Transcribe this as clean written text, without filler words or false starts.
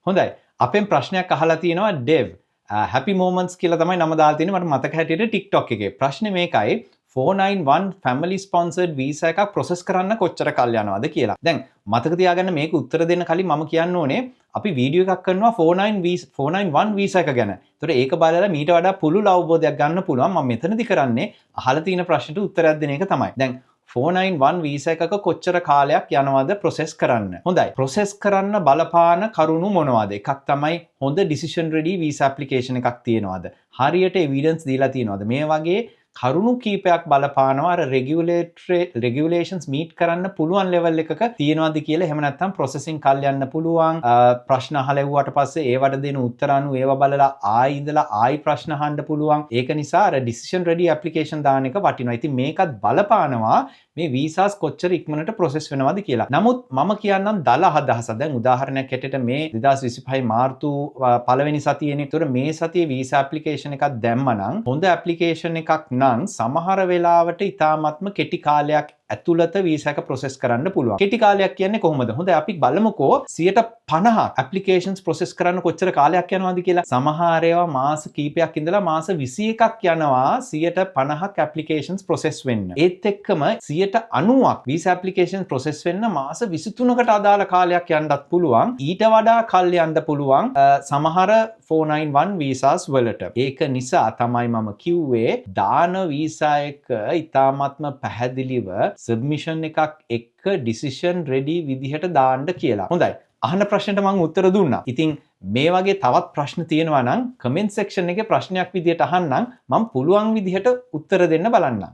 හොඳයි. අපෙන් ප්‍රශ්නයක් අහලා තියෙනවා ඩෙව්. happy moments කියලා තමයි නම දාලා තියෙන්නේ මට මතක හැටියට TikTok එකේ. ප්‍රශ්නේ මේකයි 491 family sponsored visa එකක් process කරන්න කොච්චර කල් යනවද කියලා. දැන් මතක තියාගන්න මේක උත්තර දෙන්න කලින් මම කියන්න ඕනේ අපි වීඩියෝ එකක් කරනවා 491 visa එක ගැන. ඒතකොට ඒක බලලා මීට වඩා පුළුල් අවබෝධයක් ගන්න පුළුවන්. මම මෙතනදි කරන්නේ අහලා තියෙන ප්‍රශ්නට උත්තරයක් දෙන එක තමයි. දැන් 491 වීසා එකක කොච්චර කාලයක් යනවද process කරන්න. හොඳයි. process කරන්න බලපාන කරුණු මොනවද? එකක් තමයි හොඳ decision ready visa application එකක් තියෙනවද? හරියට evidence දීලා තියෙනවද? මේ වගේ කරුණු කීපයක් බලපානවා අර regulations meet කරන්න පුළුවන් level එකක තියෙනවද කියලා. එහෙම නැත්නම් processing කල් යන්න පුළුවන්. ප්‍රශ්න අහලෙව්වට පස්සේ ඒවට දෙන උත්තර අනුව ඒව බලලා ආයි ඉඳලා ආයි ප්‍රශ්න අහන්න පුළුවන්. ඒක නිසා අර decision ready application දාන එක වටිනවා. ඉතින් මේකත් බලපානවා මේ visas කොච්චර ඉක්මනට process වෙනවද කියලා. නමුත් මම කියන්නම් දල අදහස. දැන් උදාහරණයක් හැටියට මේ 2025 මාර්තු පළවෙනි සතියේනේ. ඒතර මේ සතියේ visa application එකක් දැම්මනම් හොඳ application එකක් නම් සමහර වෙලාවට ඉතාමත්ම කෙටි කාලයක් ඇතුළත වීසා එක process කරන්න පුළුවන්. කෙටි කාලයක් කියන්නේ කොහොමද? හොඳයි අපි බලමුකෝ 50% applications process කරන්න කොච්චර කාලයක් යනවද කියලා. සමහර ඒවා මාස කිහිපයක් ඉඳලා මාස 21ක් යනවා 50% applications process වෙන්න. ඒත් එක්කම 90ක් visa applications process වෙන්න මාස 23කට අදාළ කාලයක් යන්නත් පුළුවන්. ඊට වඩා කල් යන්න පුළුවන් සමහර 491 visas වලට. ඒක නිසා තමයි මම කිව්වේ දාන වීසා එක ඉතාමත්ම පැහැදිලිව submission එකක් එක්ක decision ready විදිහට දාන්න කියලා. හොඳයි. අහන ප්‍රශ්නෙට මම උත්තර දුන්නා. ඉතින් මේ වගේ තවත් ප්‍රශ්න තියෙනවා නම් comment section එකේ ප්‍රශ්නයක් විදිහට අහන්නම් මම පුළුවන් විදිහට උත්තර දෙන්න බලන්නම්.